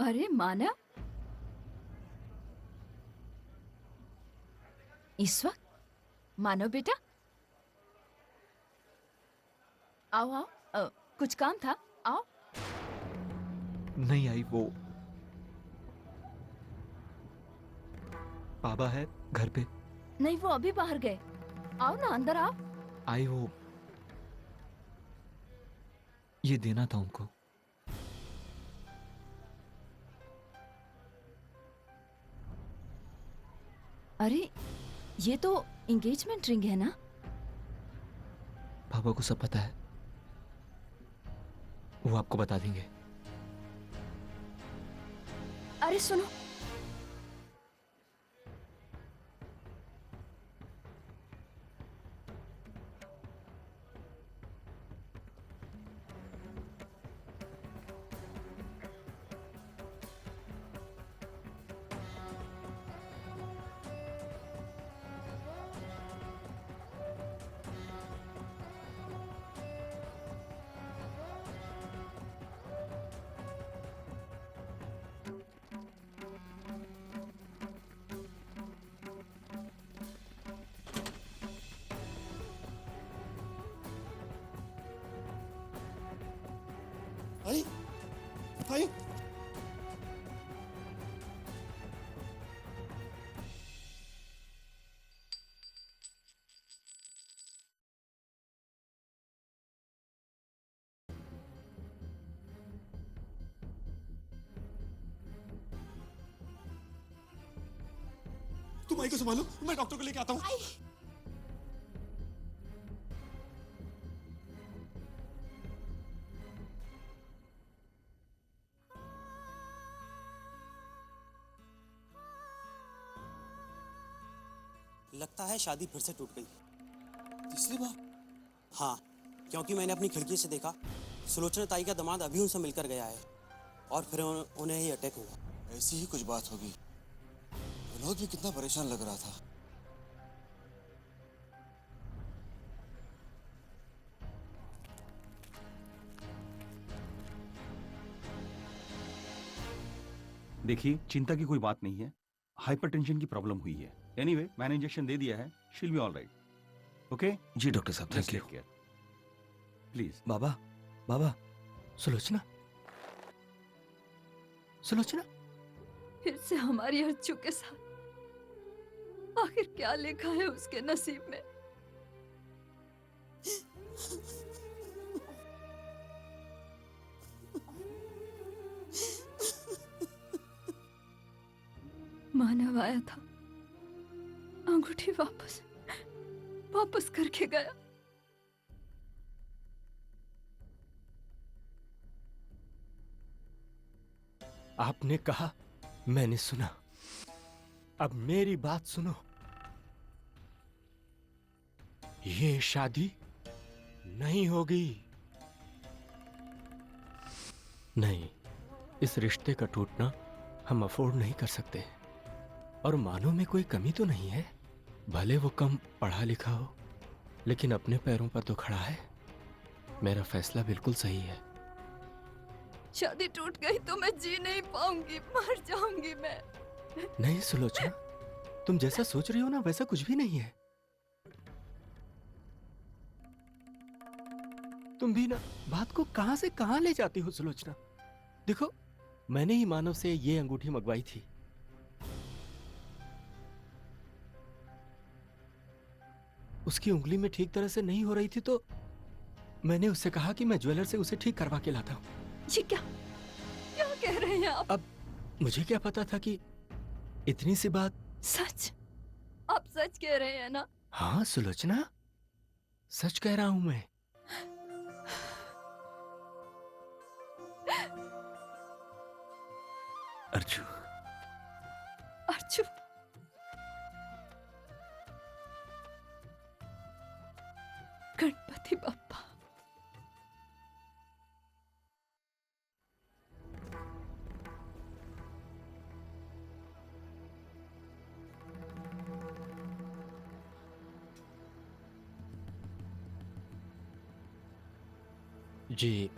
अरे मानव, इस वक्त? मानव बेटा, आओ आओ। कुछ काम था, आओ। नहीं आई वो। बाबा है घर पे। नहीं, वो अभी बाहर गए। आओ ना, अंदर आओ। आई वो, ये देना था उनको। अरे, ये तो एंगेजमेंट रिंग है ना? पापा को सब पता है, वो आपको बता देंगे। अरे सुनो, भाई भाई तुम आई को संभालो, मैं डॉक्टर को लेके आता हूँ। लगता है शादी फिर से टूट गई। तीसरी बार? हाँ, क्योंकि मैंने अपनी खिड़की से देखा सुलोचना ताई का दामाद अभी उनसे मिलकर गया है और फिर उन्हें ही अटैक हुआ। ऐसी ही कुछ बात होगी। विनोद भी कितना परेशान लग रहा था। देखिए, चिंता की कोई बात नहीं है। हाइपरटेंशन की प्रॉब्लम हुई है। एनीवे, मैंने इंजेक्शन दे दिया है। She will be all right. Okay जी डॉक्टर साहब, थैंक यू। Care please. बाबा, बाबा, सुलोचना, सुलोचना। फिर से हमारी अर्चू के साथ आखिर क्या लिखा है उसके नसीब में? मानव आया था, अंगूठी वापस वापस करके गया। आपने कहा, मैंने सुना। अब मेरी बात सुनो। ये शादी नहीं होगी। नहीं, इस रिश्ते का टूटना हम अफोर्ड नहीं कर सकते। और मानो में कोई कमी तो नहीं है। भले वो कम पढ़ा लिखा हो, लेकिन अपने पैरों पर तो खड़ा है। मेरा फैसला बिल्कुल सही है। शादी टूट गई तो मैं जी नहीं पाऊंगी, मर जाऊंगी मैं। नहीं सुलोचना, तुम जैसा सोच रही हो ना, वैसा कुछ भी नहीं है। तुम भी ना बात को कहां से कहां ले जाती हो सुलोचना। देखो, मैंने ही मानव से ये अंगूठी मंगवाई थी। उसकी उंगली में ठीक तरह से नहीं हो रही थी, तो मैंने उससे कहा कि मैं ज्वेलर से उसे ठीक करवा के लाता हूं। ये क्या क्या कह रहे हैं आप? अब मुझे क्या पता था कि इतनी सी बात। सच? आप सच कह रहे हैं ना? हाँ सुलोचना, सच कह रहा हूं मैं। अर्जु, अर्चू, गणपति बप्पा। जी,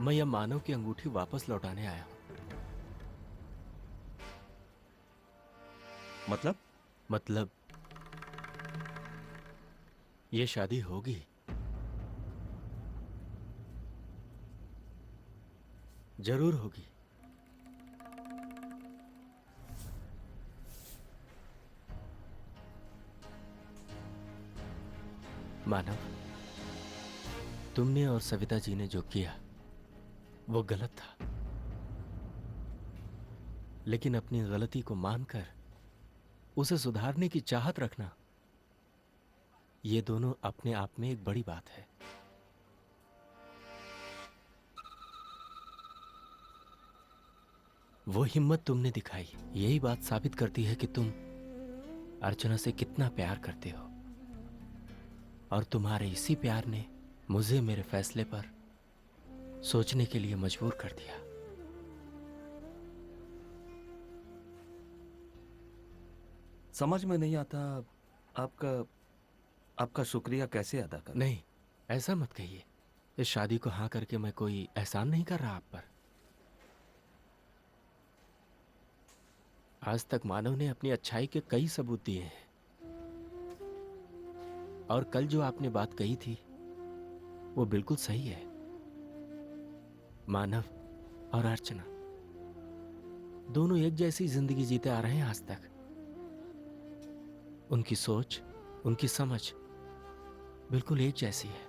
मैं यह मानव की अंगूठी वापस लौटाने आया हूं। मतलब ये शादी होगी। जरूर होगी। मानव, तुमने और सविता जी ने जो किया वो गलत था, लेकिन अपनी गलती को मानकर उसे सुधारने की चाहत रखना, ये दोनों अपने आप में एक बड़ी बात है। वो हिम्मत तुमने दिखाई, यही बात साबित करती है कि तुम अर्चना से कितना प्यार करते हो, और तुम्हारे इसी प्यार ने मुझे मेरे फैसले पर सोचने के लिए मजबूर कर दिया। समझ में नहीं आता आपका शुक्रिया कैसे अदा करें। नहीं, ऐसा मत कहिए। इस शादी को हाँ करके मैं कोई एहसान नहीं कर रहा आप पर। आज तक मानव ने अपनी अच्छाई के कई सबूत दिए हैं, और कल जो आपने बात कही थी वो बिल्कुल सही है। मानव और अर्चना दोनों एक जैसी जिंदगी जीते आ रहे हैं आज तक। उनकी सोच, उनकी समझ बिल्कुल एक जैसी है,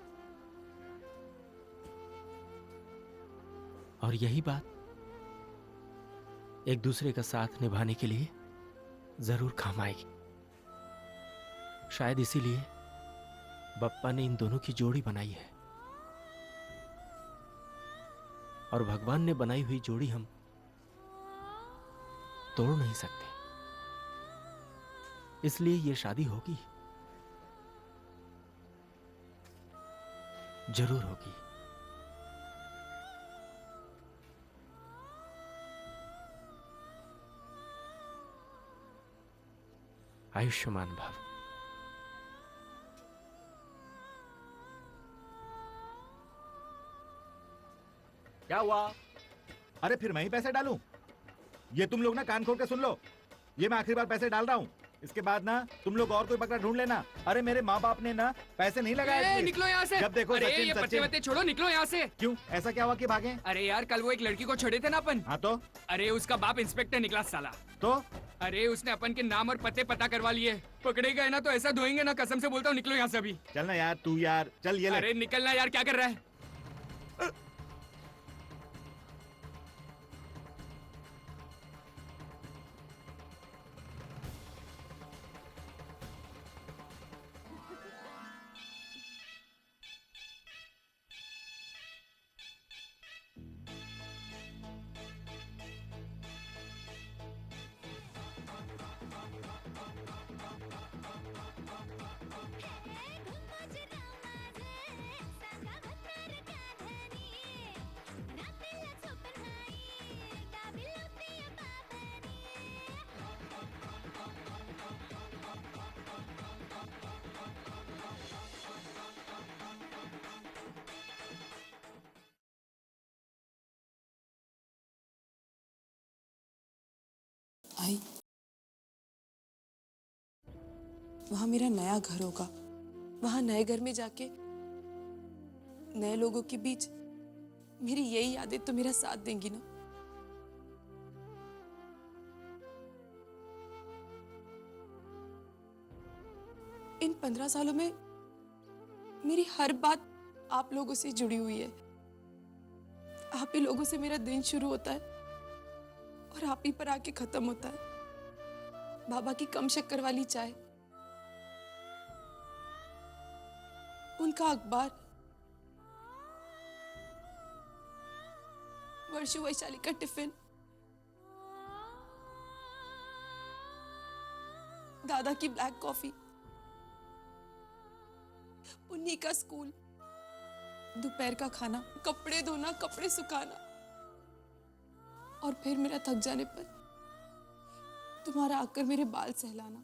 और यही बात एक दूसरे का साथ निभाने के लिए जरूर काम आएगी। शायद इसीलिए बप्पा ने इन दोनों की जोड़ी बनाई है, और भगवान ने बनाई हुई जोड़ी हम तोड़ नहीं सकते, इसलिए ये शादी होगी, जरूर होगी। आयुष्मान भव। क्या हुआ? अरे फिर मैं ही पैसे डालूं? ये तुम लोग ना कान खोल के सुन लो, ये मैं आखिरी बार पैसे डाल रहा हूँ। इसके बाद ना तुम लोग और कोई बकरा ढूंढ लेना। अरे मेरे माँ बाप ने ना पैसे नहीं लगाए। निकलो यहाँ से। जब देखो अरे सचिन ये पत्ते वत्ते छोड़ो, निकलो यहाँ से। क्यों, ऐसा क्या हुआ कि भागे? अरे यार, कल वो एक लड़की को छोड़े थे ना अपन। हाँ तो? अरे उसका बाप इंस्पेक्टर निकला साला। तो अरे उसने अपन के नाम और पते पता करवा लिए। पकड़े गए ना तो ऐसा धोएंगे ना, कसम से बोलता हूँ। निकलो यहाँ से अभी। चल ना यार, तू यार चल। ये ले। अरे निकलना यार, क्या कर रहा है? आई, वहां मेरा नया घर होगा। वहां नए घर में जाके नए लोगों के बीच मेरी यही यादें तो मेरा साथ देंगी ना। इन 15 सालों में मेरी हर बात आप लोगों से जुड़ी हुई है। आप ही लोगों से मेरा दिन शुरू होता है और आप ही पर आके खत्म होता है। बाबा की कम शक्कर वाली चाय, उनका अखबार, वर्षो वैशाली का टिफिन, दादा की ब्लैक कॉफी, उन्हीं का स्कूल, दोपहर का खाना, कपड़े धोना, कपड़े सुखाना, और फिर मेरा थक जाने पर तुम्हारा आकर मेरे बाल सहलाना।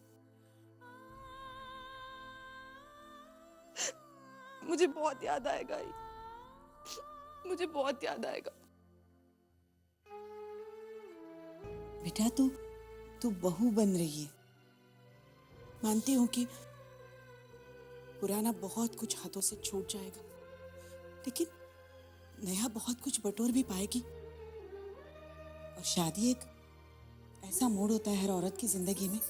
मुझे बहुत याद आएगा ये, मुझे बहुत याद आएगा। बेटा तू बहू बन रही है, मानती हूँ कि पुराना बहुत कुछ हाथों से छूट जाएगा, लेकिन नया बहुत कुछ बटोर भी पाएगी। और शादी एक ऐसा मोड़ होता है हर औरत की जिंदगी में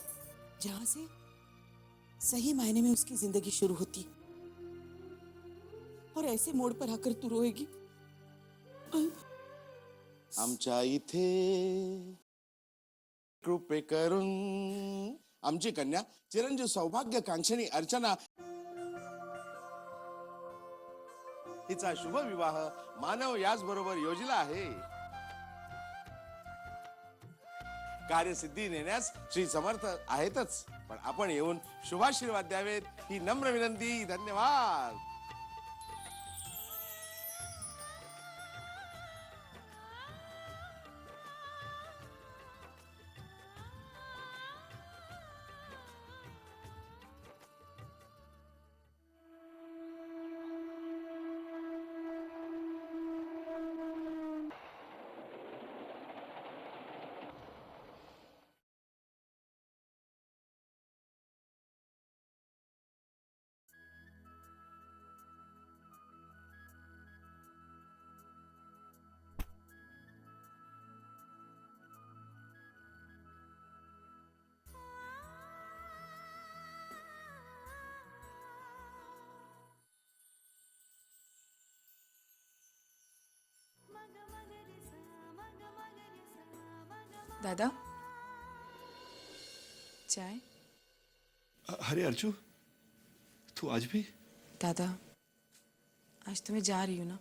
जहां से सही मायने में उसकी जिंदगी शुरू होती है। और ऐसे मोड़ पर आकर तू रोएगी। आमच्या इथे कृपे करून आमची कन्या चिरंजीव सौभाग्य कांक्षणी अर्चना हिचा शुभ विवाह मानव याच बरोबर योजला आहे। कार्यसिद्धी नेण्यास श्री समर्थ आहेतच, पण आपण येऊन शुभाशीर्वाद द्यावेत ही नम्र विनंती। धन्यवाद। दादा, चाय? अरे अर्जू, तू आज भी? दादा, आज तो मैं जा रही हूँ ना,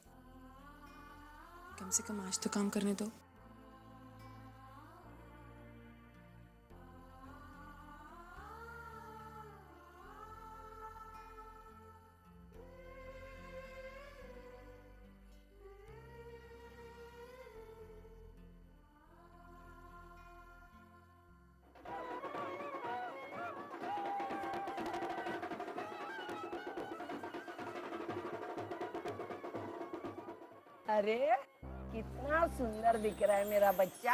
कम से कम आज तो काम करने दो। अरे कितना सुंदर दिख रहा है मेरा बच्चा।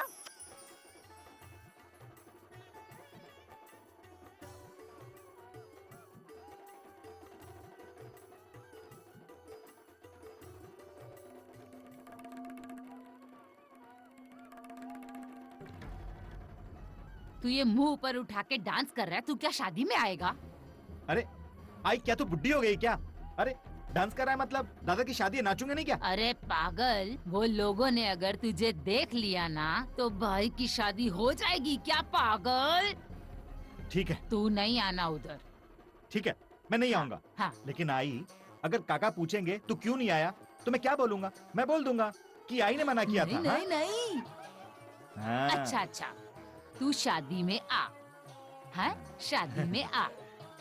तू ये मुंह ऊपर उठा के डांस कर रहा है, तू क्या शादी में आएगा? अरे आई, क्या तू बुढ़ी हो गई क्या? अरे डांस कर रहा है मतलब दादा की शादी है, नाचूंगे नहीं क्या? अरे पागल, वो लोगों ने अगर तुझे देख लिया ना तो भाई की शादी हो जाएगी क्या पागल? ठीक है, तू नहीं आना उधर। ठीक है, मैं नहीं आऊंगा। हाँ। लेकिन आई, अगर काका पूछेंगे तू क्यों नहीं आया तो मैं क्या बोलूंगा? मैं बोल दूंगा कि आई ने मना किया नहीं, था। नहीं, नहीं। हाँ? अच्छा अच्छा, तू शादी में आ, हाँ शादी में आ,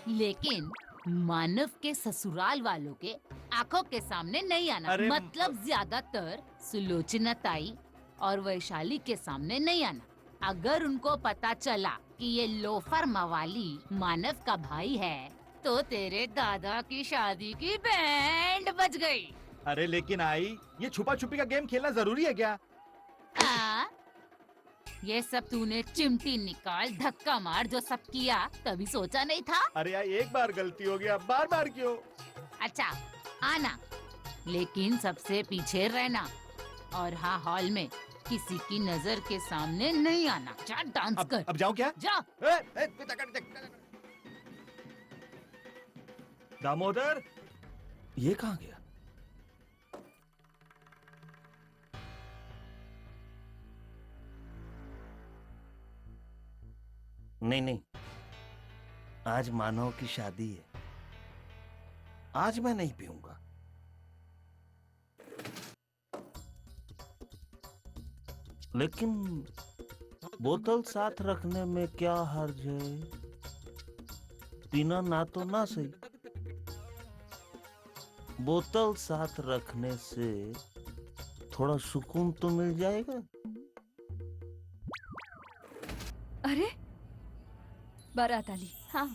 लेकिन मानव के ससुराल वालों के आंखों के सामने नहीं आना। अरे मतलब ज्यादातर सुलोचना ताई और वैशाली के सामने नहीं आना। अगर उनको पता चला कि ये लोफर मवाली मानव का भाई है तो तेरे दादा की शादी की बैंड बज गई। अरे लेकिन आई, ये छुपा छुपी का गेम खेलना जरूरी है क्या? आ? ये सब तूने चिमटी निकाल धक्का मार जो सब किया, तभी सोचा नहीं था? अरे यार, एक बार गलती हो गया, बार बार क्यों? अच्छा आना, लेकिन सबसे पीछे रहना। और हाँ, हॉल में किसी की नजर के सामने नहीं आना। जा डांस कर। अब जाऊं क्या? जा। दामोदर, ये कहाँ गया? नहीं नहीं, आज मानव की शादी है, आज मैं नहीं पीऊंगा। लेकिन बोतल साथ रखने में क्या हर्ज है? पीना ना तो ना सही, बोतल साथ रखने से थोड़ा सुकून तो मिल जाएगा। अरे बारात आली। हाँ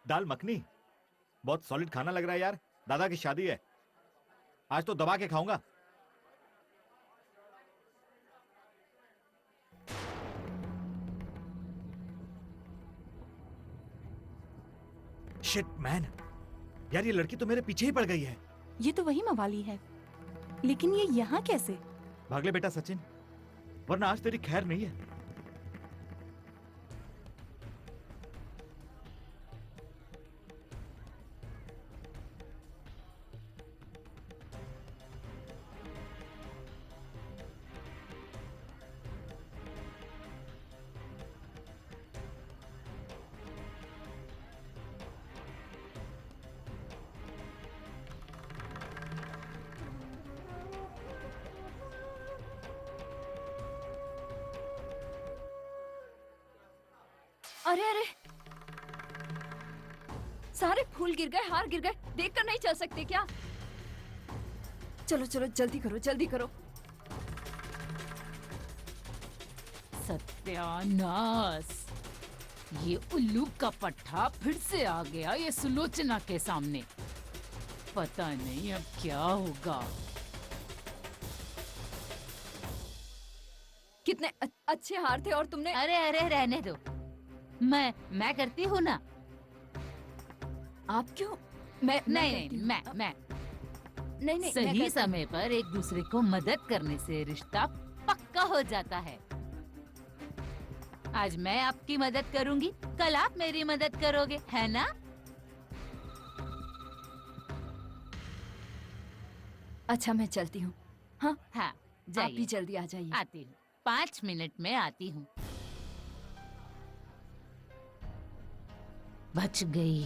दाल मखनी बहुत सॉलिड खाना लग रहा है यार। दादा की शादी है, आज तो दबा के खाऊंगा। शिट मैन, यार ये लड़की तो मेरे पीछे ही पड़ गई है। ये तो वही मवाली है, लेकिन ये यहाँ कैसे? भाग ले बेटा सचिन, वरना आज तेरी खैर नहीं है। अरे अरे, सारे फूल गिर गए, हार गिर गए, देखकर नहीं चल सकते क्या? चलो चलो जल्दी करो, जल्दी करो। सत्यानाश, ये उल्लू का पट्टा फिर से आ गया ये सुलोचना के सामने। पता नहीं अब क्या होगा। कितने अच्छे हार थे और तुमने। अरे अरे रहने दो, मैं करती हूँ ना। आप क्यों? मैं नहीं करती नहीं हूँ। मैं नहीं मैं सही करती हूँ। समय पर एक दूसरे को मदद करने से रिश्ता पक्का हो जाता है। आज मैं आपकी मदद करूंगी, कल आप मेरी मदद करोगे, है ना? अच्छा मैं चलती हूँ। हाँ हाँ आप भी जाइए। जल्दी आ जाइए। आती हूँ, 5 मिनट में आती हूँ। बच गई।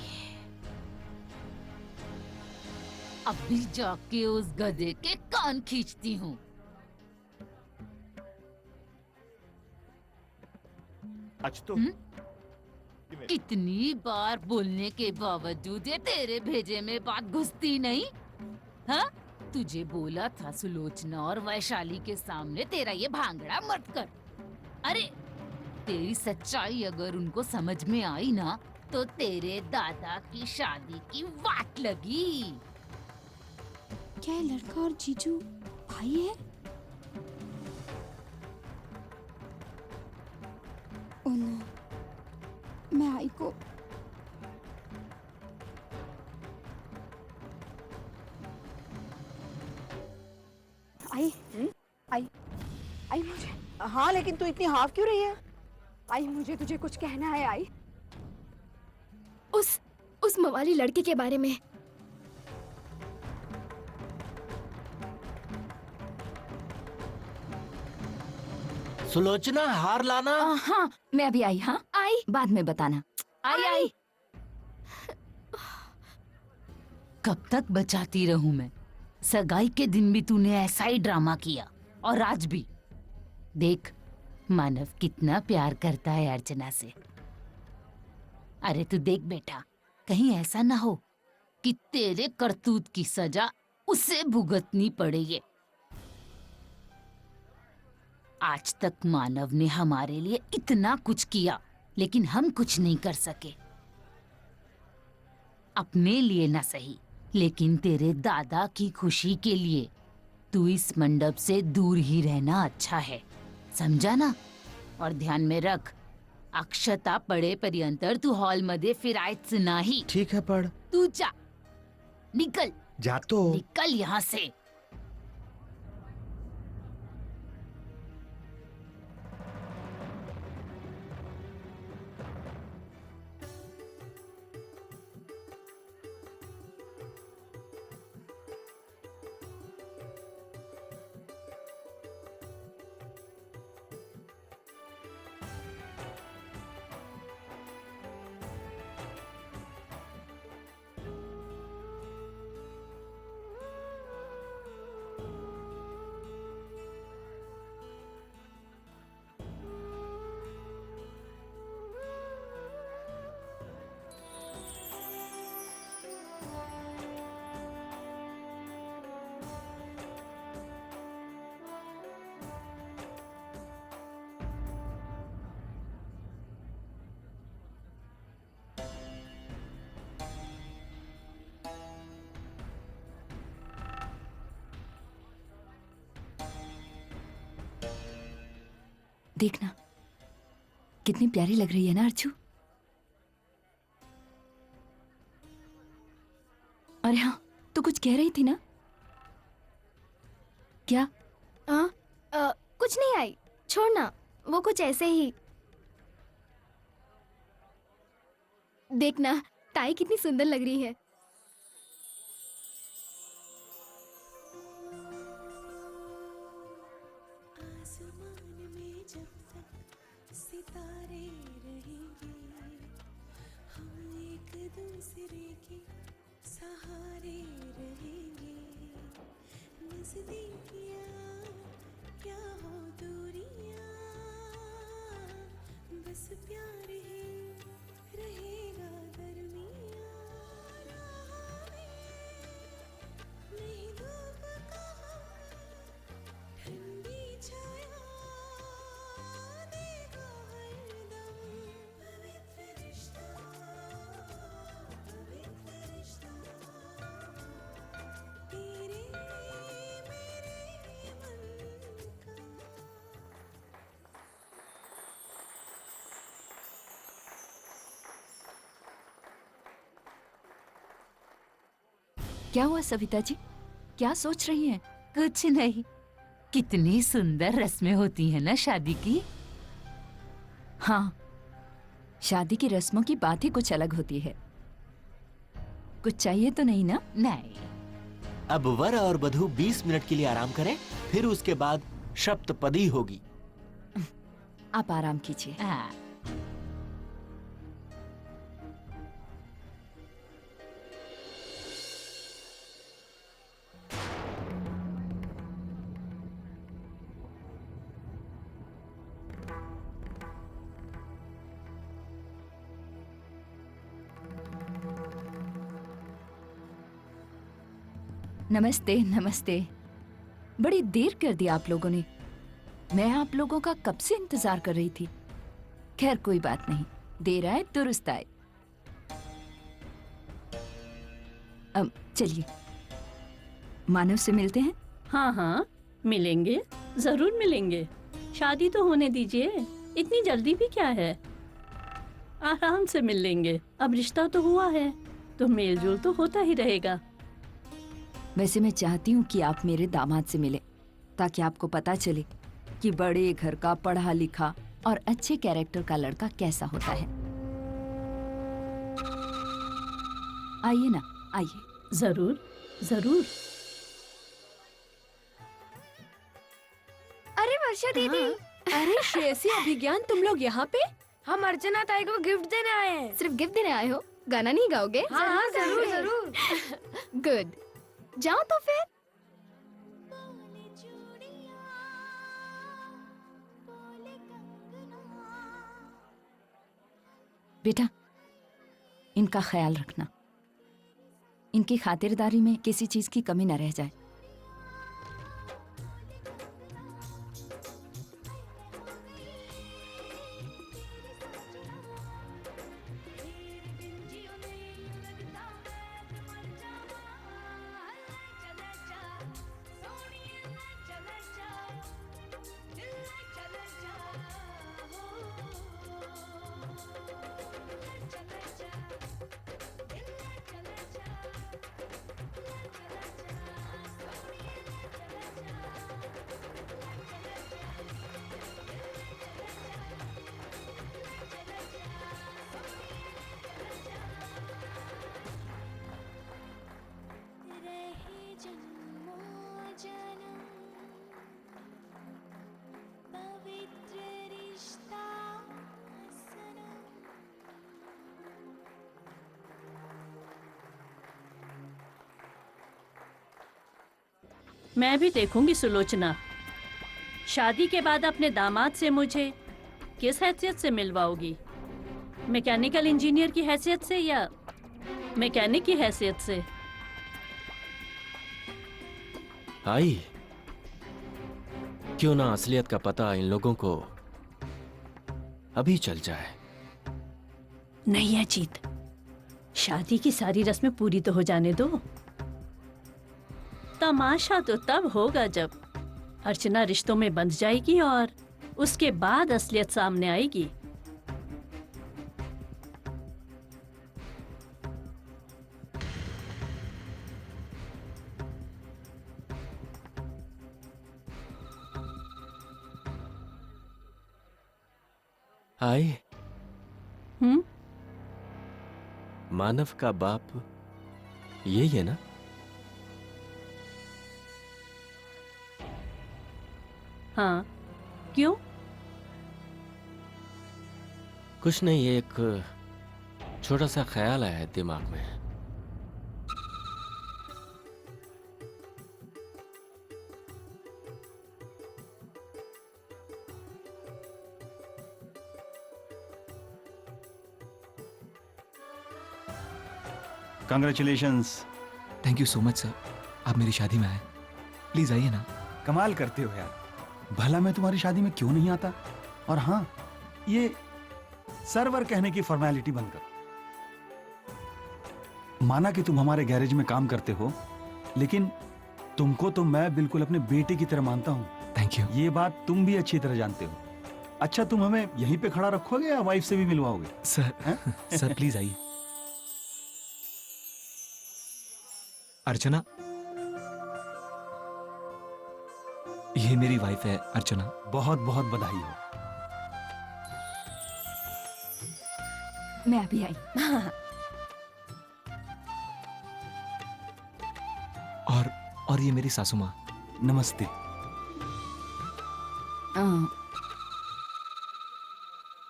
अभी जाके उस गधे के कान खींचती हूँ। आज तो कितनी बार बोलने के बावजूद ये तेरे भेजे में बात घुसती नहीं? हाँ? तुझे बोला था सुलोचना और वैशाली के सामने तेरा ये भांगड़ा मत कर। अरे तेरी सच्चाई अगर उनको समझ में आई ना तो तेरे दादा की शादी की वाट लगी। क्या ये लड़का और जीजू भाई है? ओह नो, मैं आई को आई मुझे। हाँ लेकिन तू इतनी हाफ क्यों रही है? आई मुझे तुझे कुछ कहना है। आई उस मवाली लड़के के बारे में। सुलोचना हार लाना। हाँ मैं अभी आई। हाँ आई, बाद में बताना। आई। कब तक बचाती रहूं मैं? सगाई के दिन भी तूने ऐसा ही ड्रामा किया और आज भी। देख मानव कितना प्यार करता है अर्चना से। अरे तू देख बेटा, कहीं ऐसा ना हो कि तेरे करतूत की सजा उसे भुगतनी पड़े। ये आज तक मानव ने हमारे लिए इतना कुछ किया, लेकिन हम कुछ नहीं कर सके। अपने लिए ना सही, लेकिन तेरे दादा की खुशी के लिए तू इस मंडप से दूर ही रहना अच्छा है, समझा ना? और ध्यान में रख, अक्षता पडे पर्यंतर तू हॉल मध्ये फिरायचं नाही। ठीक है पढ़। तू जा, निकल जातो। निकल यहाँ से। देखना कितनी प्यारी लग रही है ना अर्चू। अरे हाँ, तू कुछ कह रही थी ना? क्या? कुछ नहीं आई, छोड़ना, वो कुछ ऐसे ही। देखना ताई कितनी सुंदर लग रही है। क्या हुआ सविता जी, क्या सोच रही हैं? कुछ नहीं, कितनी सुंदर रस्में होती हैं ना शादी की। हाँ, शादी की रस्मों की बात ही कुछ अलग होती है। कुछ चाहिए तो नहीं ना? नहीं। अब वर और वधू 20 मिनट के लिए आराम करें, फिर उसके बाद सप्तपदी होगी। आप आराम कीजिए। हाँ। नमस्ते नमस्ते, बड़ी देर कर दी आप लोगों ने। मैं आप लोगों का कब से इंतजार कर रही थी। खैर कोई बात नहीं, देर आए दुरुस्त आए। अब चलिए मानव से मिलते हैं। हाँ हाँ मिलेंगे, जरूर मिलेंगे। शादी तो होने दीजिए, इतनी जल्दी भी क्या है। आराम से मिल लेंगे, अब रिश्ता तो हुआ है तो मेल जोल तो होता ही रहेगा। वैसे मैं चाहती हूँ कि आप मेरे दामाद से मिले, ताकि आपको पता चले कि बड़े घर का पढ़ा लिखा और अच्छे कैरेक्टर का लड़का कैसा होता है। आइए ना, आइए। जरूर जरूर। अरे वर्षा दीदी। अरे श्रेयसी, अभिज्ञान, तुम लोग यहाँ पे? हम अर्चना ताई को गिफ्ट देने आए हैं। सिर्फ गिफ्ट देने आए हो? गाना नहीं गाओगे? हाँ जरूर जरूर। गुड, जाओ तो फिर। बेटा, इनका ख्याल रखना, इनकी खातिरदारी में किसी चीज की कमी न रह जाए। मैं भी देखूंगी सुलोचना, शादी के बाद अपने दामाद से मुझे किस हैसियत से मिलवाओगी? मैकेनिकल इंजीनियर की हैसियत से या मैकेनिक की हैसियत से? आई, क्यों ना असलियत का पता इन लोगों को अभी चल जाए। नहीं अजीत, शादी की सारी रस्में पूरी तो हो जाने दो। तमाशा तो तब होगा जब अर्चना रिश्तों में बंध जाएगी और उसके बाद असलियत सामने आएगी। आए हम्म? मानव का बाप यही है ना? हाँ, क्यों? कुछ नहीं, एक छोटा सा ख्याल आया है दिमाग में। Congratulations. Thank you so much sir, आप मेरी शादी में आए, प्लीज आइए ना। कमाल करते हो यार, भला मैं तुम्हारी शादी में क्यों नहीं आता? और हाँ, ये सर्वर कहने की फॉर्मेलिटी बनकर, माना कि तुम हमारे गैरेज में काम करते हो, लेकिन तुमको तो मैं बिल्कुल अपने बेटे की तरह मानता हूँ। Thank you. ये बात तुम भी अच्छी तरह जानते हो। अच्छा, तुम हमें यहीं पे खड़ा रखोगे या वाइफ से भी मिलवाओगे? सर सर प्लीज आइए। अर्चना, ये मेरी वाइफ है अर्चना। बहुत बहुत बधाई हो। मैं अभी आई। और ये मेरी सासू माँ। नमस्ते।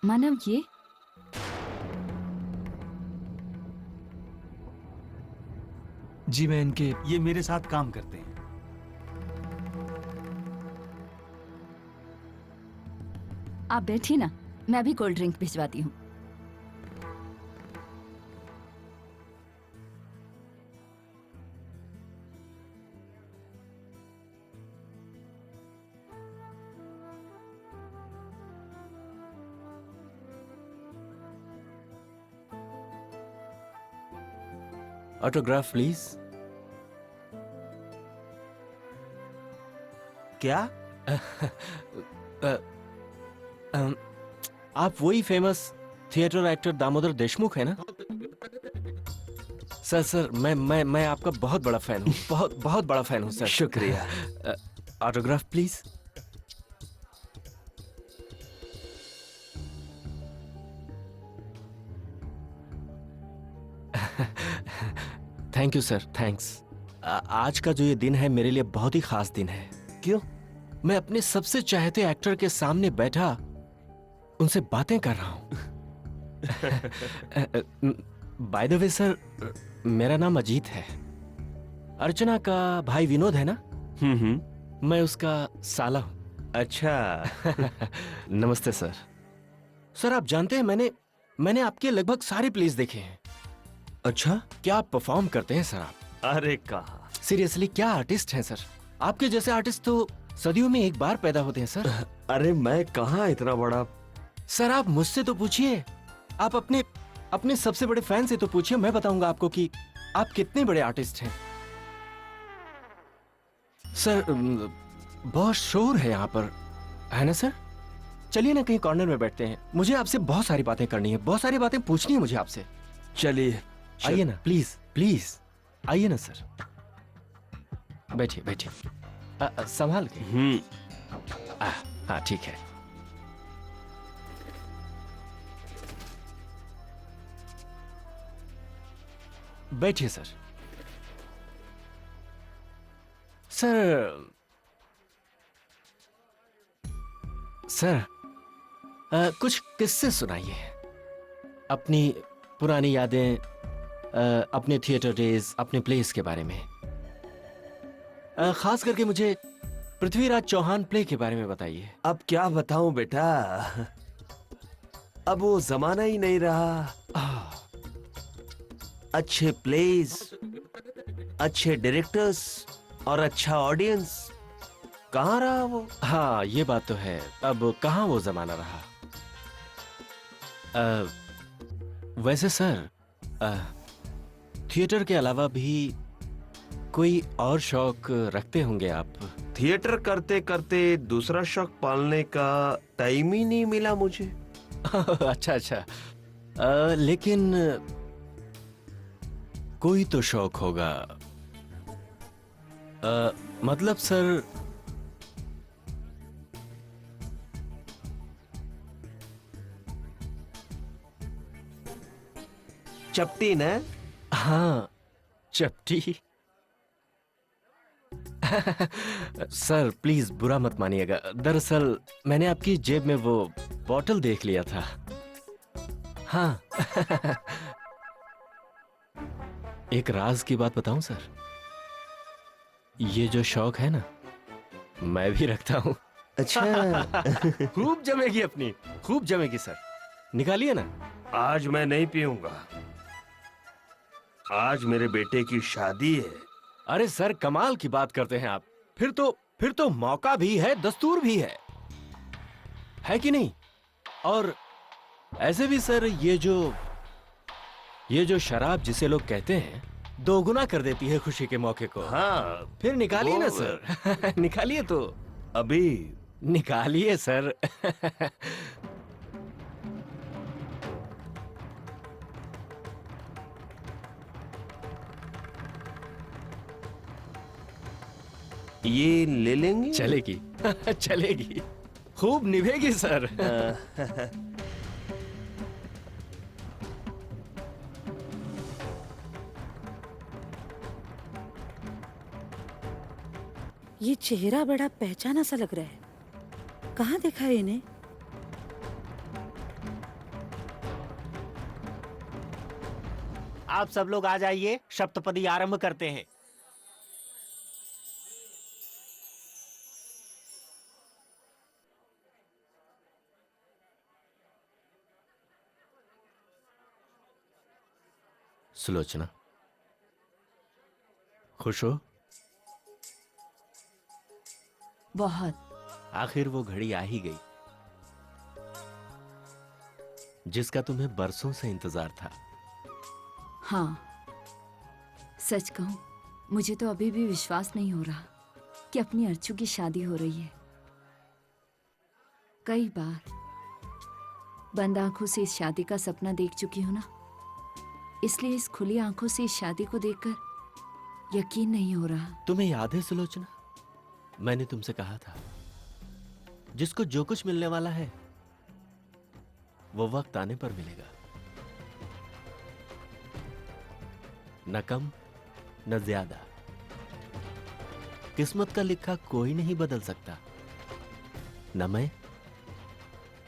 मानव, ये जी मैं इनके, ये मेरे साथ काम करते हैं। आप बैठिए ना, मैं अभी कोल्ड ड्रिंक भिजवाती हूँ। Autograph please. क्या? आप वही famous theatre actor Damodar Deshmukh है ना? सर मैं आपका बहुत बड़ा फैन हूँ, बहुत बहुत बड़ा फैन हूँ सर। शुक्रिया। Autograph please. Thank you sir, thanks. आज का जो ये दिन है मेरे लिए बहुत ही खास दिन है। क्यों? मैं अपने सबसे चाहते एक्टर के सामने बैठा उनसे बातें कर रहा हूं। बाय द वे सर, मेरा नाम अजीत है। अर्चना का भाई विनोद है ना? मैं उसका साला हूं। अच्छा। नमस्ते सर। सर आप जानते हैं, मैंने आपके लगभग सारे प्लेस देखे हैं। अच्छा? क्या आप परफॉर्म करते हैं सर आप? अरे कहा। सीरियसली, क्या आर्टिस्ट हैं सर? आपके जैसे आर्टिस्ट तो सदियों में एक बार पैदा होते हैं सर। अरे मैं कहाँ इतना बड़ा। सर आप मुझसे तो पूछिए, आप अपने सबसे बड़े फैन से तो पूछिए, मैं बताऊंगा आपको कि आप कितने बड़े आर्टिस्ट हैं। सर बहुत शोर है यहाँ पर, है ना सर? चलिए ना कहीं कॉर्नर में बैठते हैं, मुझे आपसे बहुत सारी बातें करनी है, बहुत सारी बातें पूछनी है मुझे आपसे। चलिए आइए ना, प्लीज प्लीज आइए ना सर। बैठिए बैठिए, संभाल के। हाँ ठीक है। बैठिए सर। सर कुछ किस्से सुनाइए, अपनी पुरानी यादें, अपने थिएटर डेज, अपने प्लेस के बारे में। खास करके मुझे पृथ्वीराज चौहान प्ले के बारे में बताइए। अब क्या बताऊं बेटा, अब वो जमाना ही नहीं रहा। अच्छे प्लेस, अच्छे डायरेक्टर्स और अच्छा ऑडियंस कहाँ रहा वो? हाँ ये बात तो है, अब कहाँ वो जमाना रहा। वैसे सर, थिएटर के अलावा भी कोई और शौक रखते होंगे आप? थिएटर करते करते दूसरा शौक पालने का टाइम ही नहीं मिला मुझे। अच्छा अच्छा। लेकिन कोई तो शौक होगा। मतलब सर, चपटी ना? हाँ, चपटी। सर प्लीज बुरा मत मानिएगा, दरअसल मैंने आपकी जेब में वो बॉटल देख लिया था। हाँ। एक राज की बात बताऊं सर, ये जो शौक है ना, मैं भी रखता हूं। अच्छा। खूब जमेगी अपनी, खूब जमेगी सर, निकालिए ना। आज मैं नहीं पीऊंगा, आज मेरे बेटे की शादी है। अरे सर कमाल की बात करते हैं आप। फिर तो मौका भी है, दस्तूर भी है कि नहीं? और ऐसे भी सर ये जो शराब जिसे लोग कहते हैं, दोगुना कर देती है खुशी के मौके को। हाँ, फिर निकालिए ना सर। निकालिए तो। अभी निकालिए सर। ये ले लेंगे? चलेगी। चलेगी, खूब निभेगी सर। ये चेहरा बड़ा पहचाना सा लग रहा है, कहाँ देखा है इन्हें? आप सब लोग आ जाइए, सप्तपदी आरंभ करते हैं। सुलोचना, खुश हो? बहुत। आखिर वो घड़ी आ ही गई जिसका तुम्हें बरसों से इंतजार था। हाँ, सच कहूं, मुझे तो अभी भी विश्वास नहीं हो रहा कि अपनी अर्चू की शादी हो रही है। कई बार बंद आंखों से इस शादी का सपना देख चुकी हूं ना, इसलिए इस खुली आंखों से इस शादी को देखकर यकीन नहीं हो रहा। तुम्हें याद है सुलोचना, मैंने तुमसे कहा था जिसको जो कुछ मिलने वाला है वो वक्त आने पर मिलेगा, न कम न ज्यादा। किस्मत का लिखा कोई नहीं बदल सकता, न मैं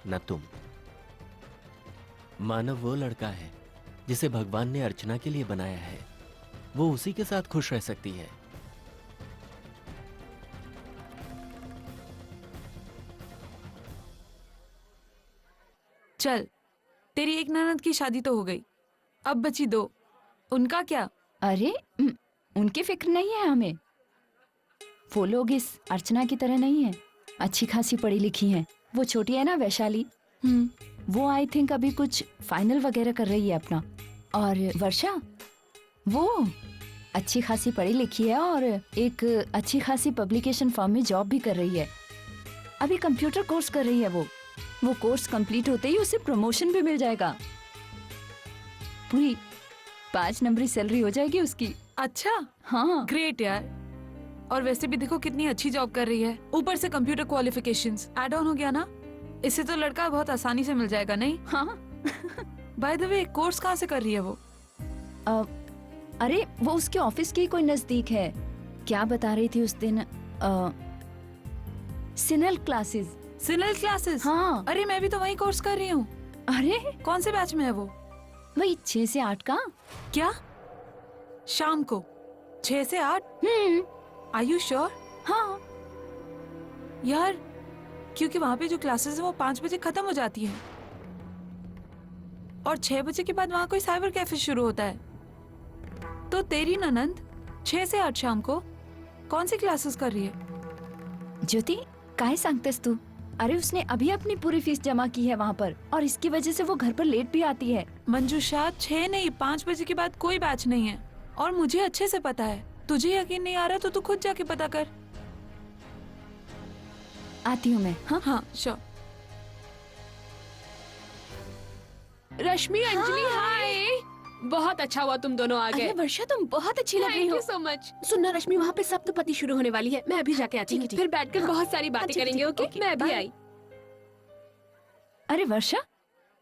न तुम। मानव वो लड़का है जिसे भगवान ने अर्चना के लिए बनाया है, वो उसी के साथ खुश रह सकती है। चल, तेरी एक ननद की शादी तो हो गई, अब बची दो, उनका क्या? अरे उनकी फिक्र नहीं है हमें। वो लोग इस अर्चना की तरह नहीं है, अच्छी खासी पढ़ी लिखी हैं। वो छोटी है ना वैशाली, वो आई थिंक अभी कुछ फाइनल वगैरह कर रही है अपना। और वर्षा, वो अच्छी खासी पढ़ी लिखी है और एक अच्छी खासी पब्लिकेशन फर्म में जॉब भी कर रही है। अभी कंप्यूटर कोर्स कर रही है वो कोर्स कंप्लीट होते ही उसे प्रमोशन भी मिल जाएगा। पूरी 5 नंबरी सैलरी हो जाएगी उसकी। अच्छा, हाँ, ग्रेट यार। और वैसे भी देखो कितनी अच्छी जॉब कर रही है, ऊपर से कंप्यूटर क्वालिफिकेशंस ऐड ऑन हो गया ना, इससे तो लड़का बहुत आसानी से मिल जाएगा, नहीं? हाँ। बाय द वे, कोर्स कहाँ से कर रही है वो? अरे वो उसके ऑफिस के ही कोई नजदीक है। क्या बता रही थी उस दिन? सिनल क्लासेस। सिनल क्लासेस? हाँ। अरे मैं भी तो वही कोर्स कर रही हूँ। अरे कौन से बैच में है वो? वही 6 से 8 का। क्या? शाम को 6 से 8? Are you sure? हाँ यार, क्योंकि वहाँ पे जो क्लासेस है वो 5 बजे खत्म हो जाती है और 6 बजे के बाद वहाँ कोई साइबर कैफे शुरू होता है। तो तेरी ननंद 6 से 8 शाम को कौन सी क्लासेस कर रही है? ज्योति, काहे सांगतेस तू? अरे उसने अभी अपनी पूरी फीस जमा की है वहाँ पर और इसकी वजह से वो घर पर लेट भी आती है। मंजूषा, 6 नहीं 5 बजे के बाद कोई बैच नहीं है और मुझे अच्छे से पता है। तुझे यकीन नहीं आ रहा तो तू खुद जाके पता कर। आती हूँ मैं। हाँ हाँ श्योर। रश्मि, अंजलि, हाय। बहुत अच्छा हुआ तुम दोनों आ गए। अरे वर्षा, तुम बहुत अच्छी लग रही हो। Thank you so much. सुनना रश्मि, वहाँ पे सप्तपदी शुरू होने वाली है, मैं अभी जाके आती हूँ। फिर बैठकर बहुत सारी बातें करेंगे। ओके, मैं अभी आई। अरे वर्षा,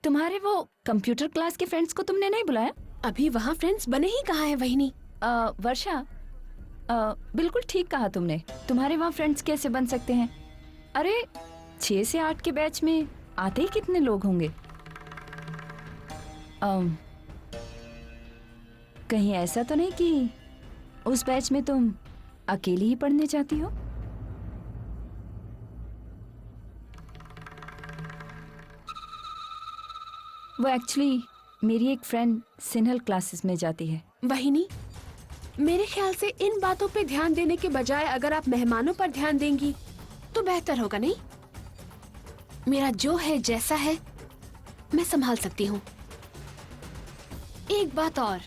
तुम्हारे वो कंप्यूटर क्लास के फ्रेंड्स को तुमने नहीं बुलाया? अभी वहाँ फ्रेंड्स बने ही कहाँ है वहीनी। वर्षा, बिल्कुल ठीक कहा तुमने। तुम्हारे वहाँ फ्रेंड्स कैसे बन सकते हैं? अरे 6 से 8 के बैच में आते ही कितने लोग होंगे? कहीं ऐसा तो नहीं कि उस बैच में तुम अकेली ही पढ़ने चाहती हो? वो एक्चुअली मेरी एक फ्रेंड सिन्हल क्लासेस में जाती है। वहीनी, मेरे ख्याल से इन बातों पे ध्यान देने के बजाय अगर आप मेहमानों पर ध्यान देंगी तो बेहतर होगा, नहीं? मेरा जो है जैसा है मैं संभाल सकती हूँ। एक बात और,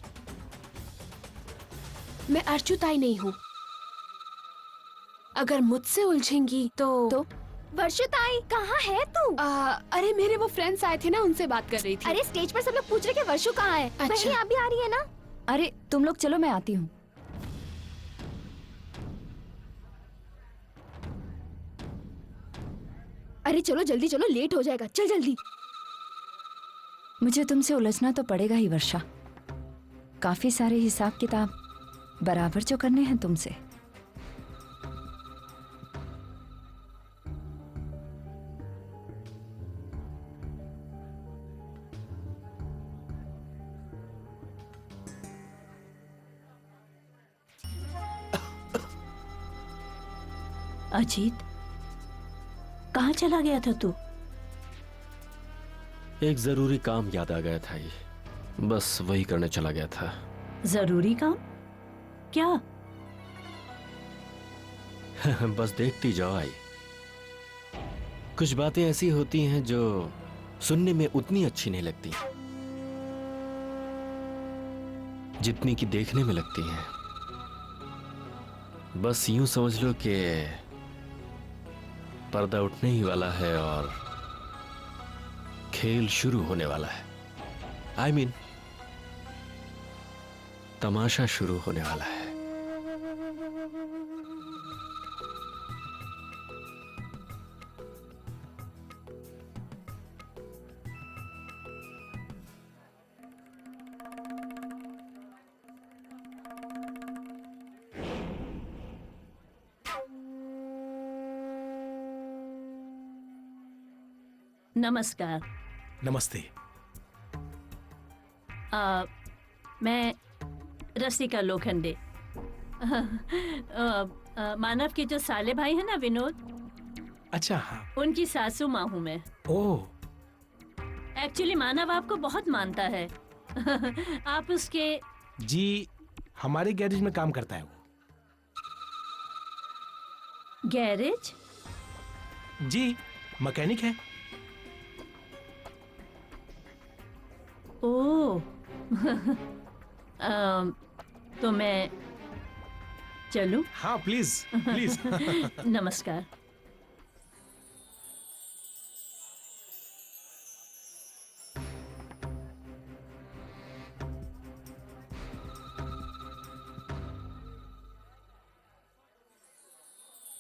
मैं अर्चुताई नहीं हूँ। अगर मुझसे उलझेंगी तो वर्षुताई कहाँ है तू? अरे मेरे वो फ्रेंड्स आए थे ना, उनसे बात कर रही थी। अरे स्टेज पर सब लोग पूछ रहे कि वर्षु कहाँ है। अच्छा। वही अभी आ रही है ना? अरे तुम लोग चलो, मैं आती हूँ। अरे चलो जल्दी चलो, लेट हो जाएगा, चल जल्दी। मुझे तुमसे उलझना तो पड़ेगा ही वर्षा। काफी सारे हिसाब किताब बराबर जो करने हैं तुमसे। अजीत, कहाँ चला गया था तू? एक जरूरी काम याद आ गया था, ये बस वही करने चला गया था। जरूरी काम? क्या? बस देखती जाओ आई। कुछ बातें ऐसी होती हैं जो सुनने में उतनी अच्छी नहीं लगती जितनी कि देखने में लगती हैं। बस यूं समझ लो कि पर्दा उठने ही वाला है और खेल शुरू होने वाला है। I mean, तमाशा शुरू होने वाला है। नमस्कार। नमस्ते। मैं रसिका लोखंडे। मानव के जो साले भाई हैं ना, विनोद। अच्छा हाँ। उनकी सासू माँ हूँ मैं। ओह। एक्चुअली मानव आपको बहुत मानता है। आप उसके। जी, हमारे गैरेज में काम करता है वो। गैरेज? जी, मैकेनिक है। ओह। तो मैं चलूं? हाँ प्लीज प्लीज। नमस्कार।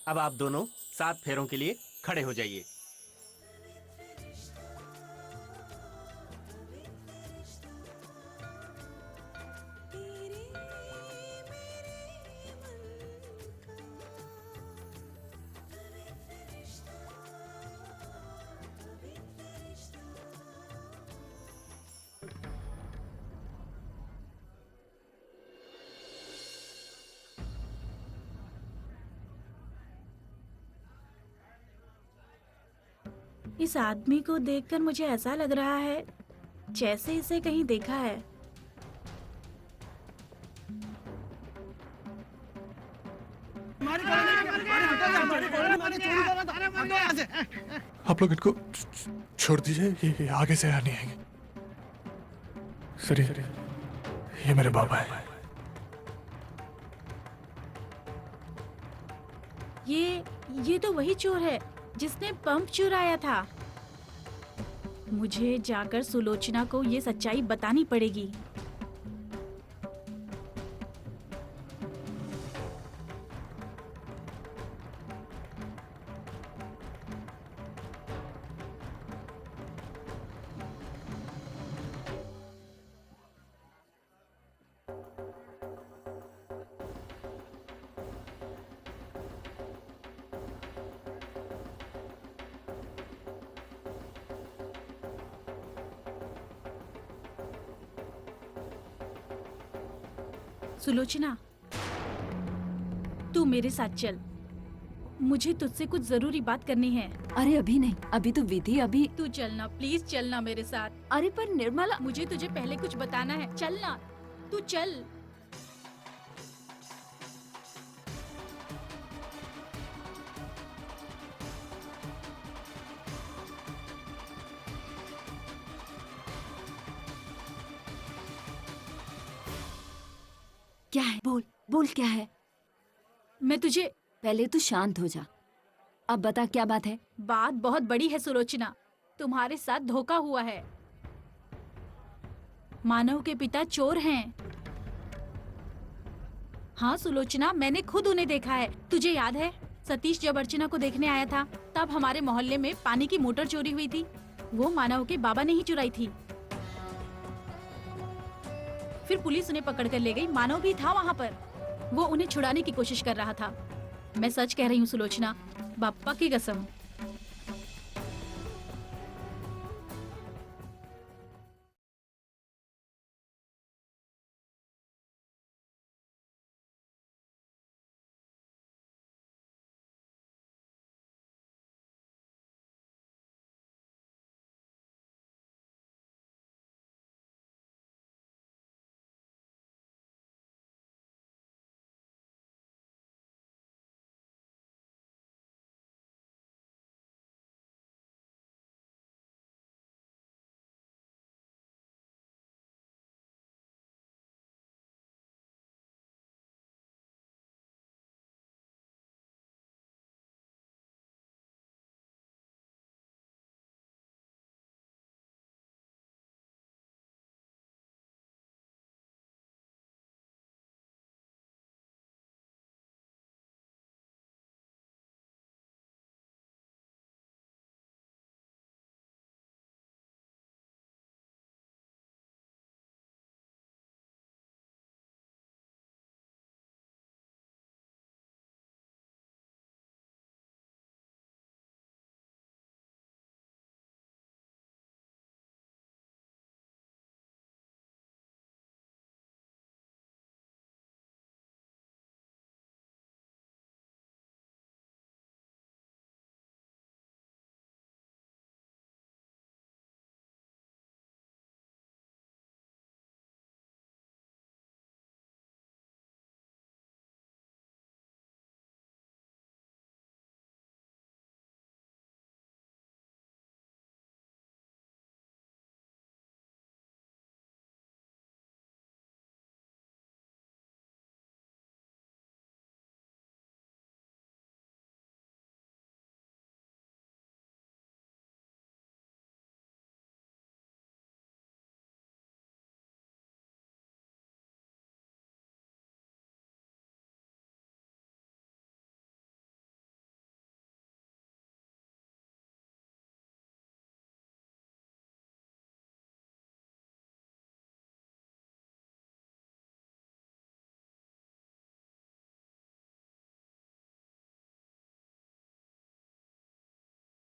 अब आप दोनों 7 फेरों के लिए खड़े हो जाइए। इस आदमी को देखकर मुझे ऐसा लग रहा है जैसे इसे कहीं देखा है। आप लोग इनको छोड़ दीजिए, ये आगे से नहीं आएंगे। सर ये मेरे बाबा है। ये तो वही चोर है जिसने पंप चुराया था। मुझे जाकर सुलोचना को ये सच्चाई बतानी पड़ेगी। सुलोचना, तू मेरे साथ चल। मुझे तुझसे कुछ जरूरी बात करनी है। अरे अभी नहीं, अभी तो विधि अभी। तू चलना, प्लीज चलना मेरे साथ। अरे पर निर्मला, मुझे तुझे पहले कुछ बताना है। चलना, तू चल। क्या है? बोल बोल, क्या है? मैं तुझे। पहले तू शांत हो जा। अब बता क्या बात है? बात बहुत बड़ी है सुलोचना। तुम्हारे साथ धोखा हुआ है। मानव के पिता चोर हैं। हाँ सुलोचना, मैंने खुद उन्हें देखा है। तुझे याद है सतीश जब अर्चना को देखने आया था तब हमारे मोहल्ले में पानी की मोटर चोरी हुई थी। वो मानव के बाबा ने ही चुराई थी। फिर पुलिस उन्हें पकड़ कर ले गई। मानव भी था वहाँ पर। वो उन्हें छुड़ाने की कोशिश कर रहा था। मैं सच कह रही हूँ सुलोचना, बाप्पा की कसम।